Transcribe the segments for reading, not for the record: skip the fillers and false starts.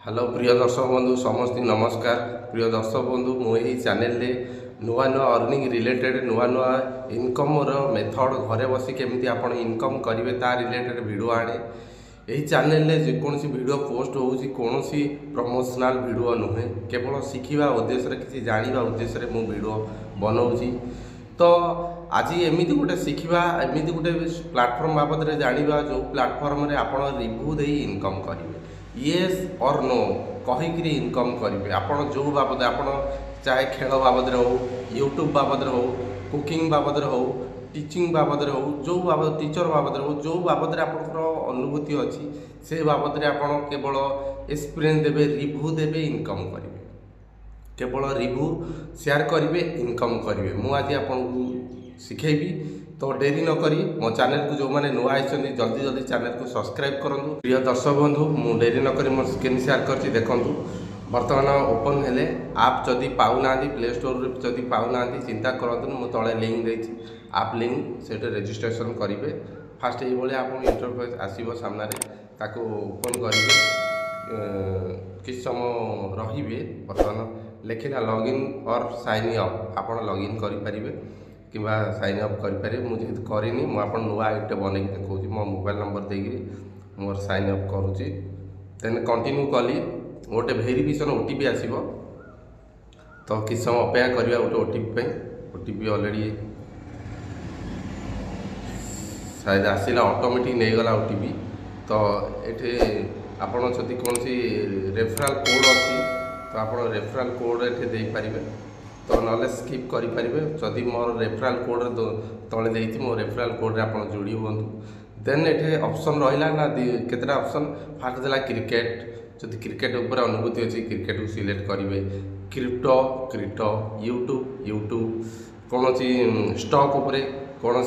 Hello प्रिय दर्शक बंधु समस्त नमस्कार। प्रिय दर्शक बंधु मुझे चैनल नुआ नुआ अर्निंग रिलेटेड नुआ नुआ इनकम मेथड घरे बसी केमती आप इनकम करेंगे ता रिलेटेड वीडियो आने यही चैनल जेकोसी वीडियो पोस्ट होची कौन प्रमोशनल वीडियो नुहे केवल शिखा उद्देश्य किसी जाना उद्देश्य मु वीडियो बनाऊँगी। तो आज एमती गोटे शिखा एमती गोटे प्लाटफर्म बाबद जाना जो प्लाटफर्म रे आप रिव्यू दे इनकम करेंगे येस और नो कहीकि इनकम करेंगे आपड़ जो बाबद आप चाहे खेल बाबद हो यूट्यूब बाबद हो कुकिंग बाबद हो टीचिंग बाबद हो जो बाबद टीचर बाबद हो जो बाबद आपंकर अनुभूति अच्छी से बाबद आप केवल एक्सपीरियंस देवे रिव्यू देवे इनकम करेंगे केवल रिव्यू शेयर करेंगे इनकम करेंगे मुझे आज आपको शिखेबी। तो डेरी न करी मो चैनल को जो मैंने नुआ आई जल्दी जल्दी चैनल को सब्सक्राइब करूँ। प्रिय दर्शक बंधु मु डेरी न करी मोर स्क्रीन शेयर कर देखूँ बर्तमान ओपन हेले आप जदि पाऊना प्ले स्टोर जदि पाऊना चिंता करतु मु तले लिंक देती आप लिंक से रेजिस्ट्रेशन करेंगे फास्ट ये आप इंटरफेस आसो सामने ताको ओपन करेंगे किस समय रे बर्तमान लिखला लॉगिन और साइन अप आप लॉगिन करेंगे कि साइन अप करेंगे मुझे करनी मुझे नुआ आईडी बनई देखा मो मोबाइल नंबर देगी मोर साइन अप करुँची देन कंटिन्यू कली गोटे वेरिफिकेशन ओटीपी आसो तो किस समय अपेक्षा करवा गोटे ओटीपी ओटीपी ऑलरेडी शायद आसला ऑटोमेटिक नहीं गला ओटीपी। तो ये आपड़ जदि कौन सी रेफराल कोड अच्छी तो आप रेफराल कोड ये दे पारे तो ना स्किप करेंगे जदि मोर रेफराल कोड तले देती मो रेफराल कोड आप जोड़ी हूँ देन ये ऑप्शन रहा ना केतटा ऑप्शन फास्ट देला क्रिकेट जदि क्रिकेट उपर अनुभूति अच्छी क्रिकेट को सिलेक्ट करेंगे क्रिप्टो क्रिप्टो यूट्यूब कौन स्टॉक उपरे कौन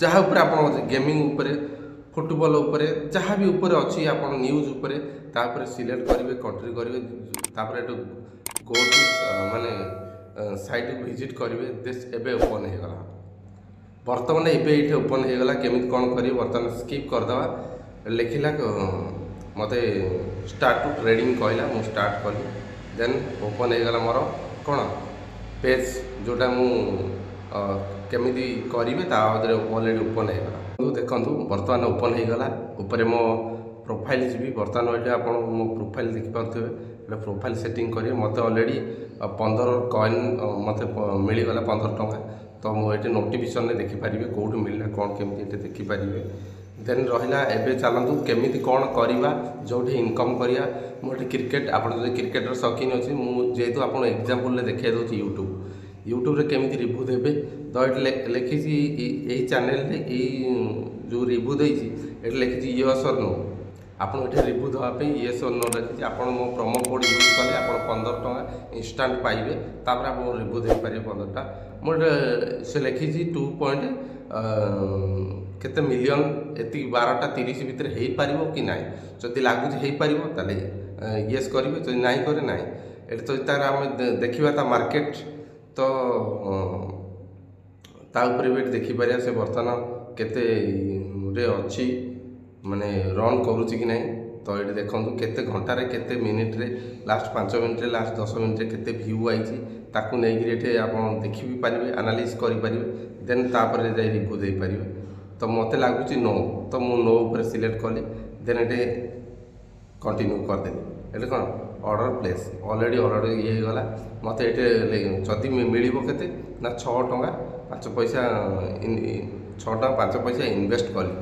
जहाँ उपर आप गेमिंग उपरे फुटबॉल उपरे जहाँ भी ऊपर अच्छी आप न्यूज उपरे तापर सिलेक्ट करेंगे कंट्री करेंगे तापर ये गो टू माने साइट विजिट करेंगे देश एवं ओपन हो गला बर्तमान ये ओपन हो गला केमी कौन करेंगे बर्तमान स्किप करदे लिखला मत स्टार्ट टू ट्रेडिंग कहला मु स्टार्ट कली देन ओपन हो गला मोर कौन पेज जोटा मु केमी करेंगे ऑलरेडी ओपन हो गला देखूँ बर्तमान ओपन हो गला ऊपर मो प्रोफाइल जी बर्तमान ये आप मो प्रोफाइल देखिपे प्रोफाइल सेटिंग करेंगे मत ऑलरेडी 15 कॉइन मत मिलगला 15 टंका तो मुझे नोटिफिकेशन में देखिपारे कौट मिलला कौन केमी देखिपारे देन रहा एवं चलतु केमी कौन करवा जो इनकम करा मुझे क्रिकेट आप क्रिकेटर शौकीन अच्छे मुझे आप एग्जांपल देखा दूसरी यूट्यूब रे केमी रिव्यू देवे तो ये लिखी यही चैनल जो रिव्यू देती ये लिखी यस और नो आप रिव्यू देवाई येस और नो लिखी आप मो प्रोमो कोड यूज कले आप 15 टंका इंस्टांट पाइबे तापर आप रिव्यू दे पारे 15टा मोटे से लिखी 2 पॉइंट केते मिलियन एति 12टा 30 भितर हो पार कि ना जदि लगुच हो पार येस करेंगे जब ना करे ना ये तो तार आम देखा मार्केट तो ताऊपर भी देखिपर से बर्तमान केते अच्छी माने रन करुच्ची कि नहीं तो ये देखो केते घंटार केते मिनिट रे लास्ट 5 मिनट रे लास्ट 10 मिनट रे केते व्यू आई ताकू नहीं आप देखी भी पारे एनालिसिस करेंगे देन तापर जाए रिव्यू दे पारे तो मत लगुच नो तो मु नो ऊपर सिलेक्ट कली देन ये कंटिन्यू करदेली ये कौन ऑर्डर प्लेस ऑलरेडी ऑर्डर ये गला मत ये जदि मिल के ना 6 टंका 5 पैसा 6 टंका 5 पैसा इनवेस्ट कली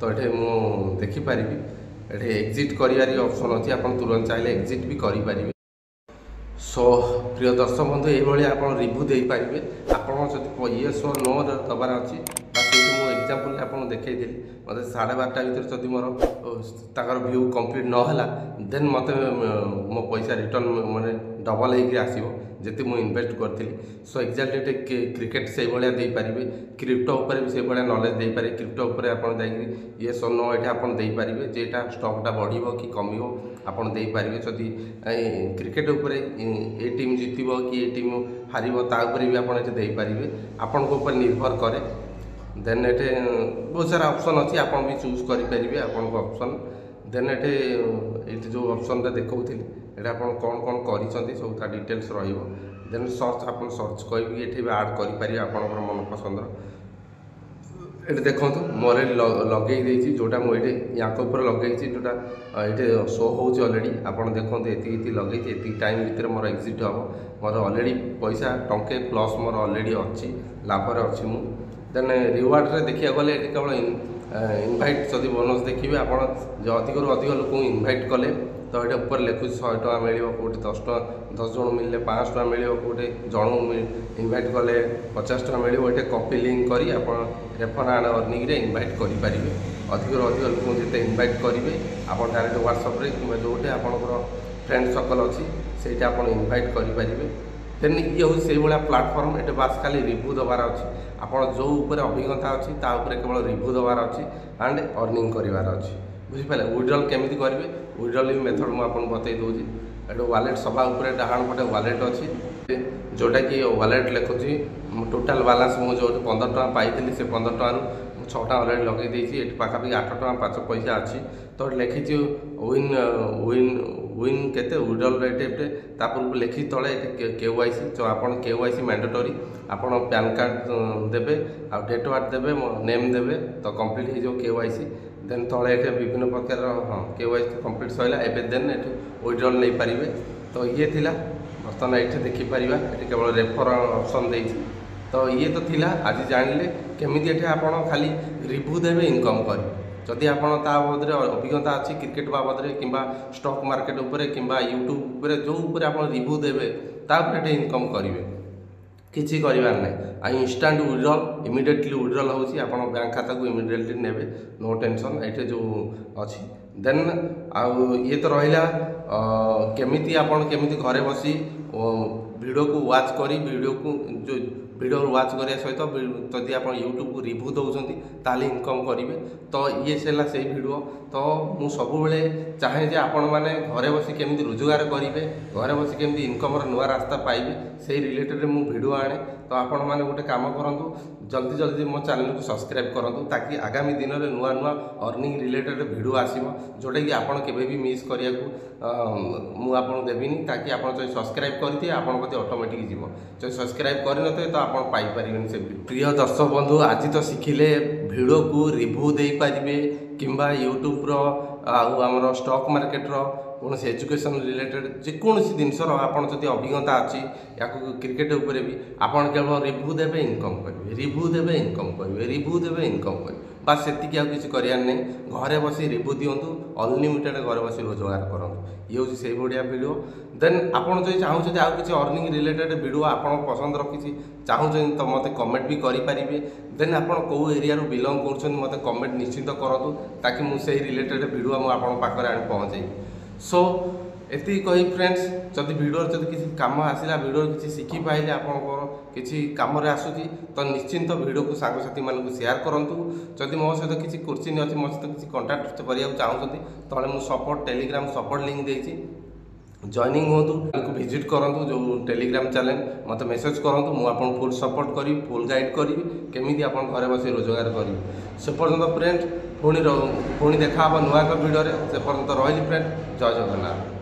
तो ये मु देखिपारि ये एग्जिट कर ऑप्शन अच्छी आप तुरंत चाहिए एग्जिट भी करेंगे। सो प्रिय दर्शक बंधु ये आप रिव्यू दे पारे आप येस और नो दबार अच्छी एग्जांपल आपको देखी मत 12:30 भर जब मोर व्यू कंप्लीट नहला देन मत मो पैसा रिटर्न माने डबल होकर आसो जिते मुझे इन्वेस्ट करी सो एक्जाक्टली क्रिकेट से भाया दे पारे क्रिप्टो उपर भी से भाया नॉलेज दे पारे क्रिप्टो उपर आप ये सोनो ये आप पारे जेटा स्टॉकटा बढ़ो कि कम आप पारे जदि क्रिकेट उपर ए टीम जितब कि ए टीम हार तापर भी आप पारे आपण निर्भर करे देन ये बहुत सारा ऑप्शन अच्छी आप भी चूज करेंगे आपन ऑप्शन देन ये जो ऑप्शन देखी ये आप कौन कौन कर सब ता डिटेल्स देन सर्च आप सर्च करी ये आड करेंगे आपंकर मन पसंद ये देखो मोर लगे जोटा मुझे या लगे जोटा ये शो हो अलरेडी आप देखो ये लगे ये टाइम भितर मोर एक्जिट हम मोर अलरेडी पैसा टंके प्लस मोर अलरेडी अच्छी लाभर अच्छी मु देन रिवार्ड देखा गले केवल इनभाइट जदि बोनस देखिए आप अधिक अधिक लोक इनभाइट कले तो ये ऊपर लिखुच 100 टका मिल कौटे 10 जन मिले 5 टका मिल कौटे जन इनभाइट कले 50 टका मिले ये कॉपी लिंक करी आप रेफर एंड अर्निंग रे इनभाइट करेंगे अधिक अधिक लोक जिते इनभाइट करेंगे आप डायरेक्ट व्हाट्सएप कि जोटे आपंकर फ्रेंड सर्कल अच्छी से आप इनभाइट करेंगे देन ये हूँ से भाया प्लाटफर्म ये बास खाली रिव्यू देवार अच्छी आपड़ जो ऊपर अभिज्ञता अच्छी केवल रिव्यू देवार अच्छी एंड अर्निंग करार अच्छी बुझीपारे विड्रॉल केमी करेंगे विड्रॉल मेथड मुझे बतई दूसरी ये वालेट सभा उपर डाहाण पटे वालेट अच्छी जोटा कि वालेट लिखुची टोटाल बालांस मुझे जो 15 टका पाई से 15 टकर 6 टा अलरेडी लगे ये पाखापाखि 8 टका 5 पैसा अच्छी तो लिखी विन विन विन केते विड्रॉल रेट तापर लिखी तले KYC तो आप KYC मैंडेटरी आप पैन कार्ड देवे आ डेट ऑफ बर्थ देवे नेम देवे तो कंप्लीट हो KYC देन तले ये विभिन्न प्रकार हाँ KYC कंप्लीट सैला एवं देन ये विड्रॉल नहीं पारे तो ये थिला बर्तमान ये देखिपर ये केवल रेफर ऑप्शन देती तो ये तो थिला आज जानिले केमी ये आप खाली रिव्यू देवे इनकम करेंगे जदि आपड़ बाबद अभिज्ञता अच्छी क्रिकेट बाबद कि स्टॉक मार्केट उपर कि यूट्यूब जो आप रिव्यू देवे तापर इनकम करेंगे किसी करार ना आ इंस्टांट विड्रॉल इमिडिएटली विड्रॉल होची आप बैंक खाता को इमिडिएटली नेबे नो टेंशन ये जो अच्छी देन ये तो रहा केमिति आपण केमिति घरे बसी वीडियो को वाच करी वीडियो को जो वीडियो वाच करने सहित जदि आप यूट्यूब को रिव्यू दौरान ताली इनकम करेंगे तो ये से वीडियो तो मु सब चाहे जे आपण मैंने घरे बसी केमी रोजगार करेंगे घरे बसी केमी इनकम नुआ रास्ता पाइबे से रिलेटेड मु वीडियो आने तो आपण मैंने गोटे काम करूँ जल्दी जल्दी मो चैनल को सब्सक्राइब करूँ ताकि आगामी दिन में नुआ नुआ अर्निंग रिलेटेड वीडियो आसो जोटा कि आपड़ के मिस करिया मुझे देविनी ताकि आप सब्सक्राइब करते आपन प्रति ऑटोमेटिक जीव जो सब्सक्राइब करते तो आप पाइपर से प्रिय दर्शक बंधु आज तो शिखिले वीडियो को रिव्यू दे पारे किंबा यूट्यूब आमर स्टॉक मार्केट कौन एजुकेशन रिलेटेड जेकोसी जिनसर आपड़ी अभिज्ञता अच्छी या क्रिकेट उपर भी आपड़ केवल रिव्यू देवे इनकम करेंगे रिव्यू देवे इनकम करेंगे रिव्यू देवे इनकम करेंगे बास सेतिक आउ किसी करार नहीं घरे बसी रिव्यू दिंतु अनलिमिटेड घरे बसी रोजगार करूँ ये हूँ से भाया वीडियो देन आपड़ जो चाहते आउ किसी अर्निंग रिलेटेड वीडियो आप पसंद रखी चाहते तो मत कमेंट भी करेंगे देन आप कौ एरिया बिलंग कर मत कमेंट निश्चित करूँ ताकि मुझे रिलेटेड वीडियो मुझे पाखे आनी पहुँचेबी सो एति कही फ्रेंड्स जदि वीडियो जदि किसी काम आसला वीडियो किसी शिखी पाइले आपंकर किसी कम आसूची तो निश्चिंत वीडियो को सांगसाथी मानक शेयर करूँ जदि मो सहित किसी क्वेश्चन अच्छी मो सहित किसी कंटाक्ट करा चाहते तले मुझे सपोर्ट टेलीग्राम सपोर्ट लिंक देती जॉइनिंग हूँ विजिट करूँ जो टेलीग्राम चैनल मत मेसेज करूँ मुझे फुल सपोर्ट करी फुल गाइड करी केमी आप घरे बस रोजगार करी से पर्यंत फ्रेंड पुणी देखा नुआ एक वीडियो से पर्यंत रही फ्रेंड जय जगन्नाथ।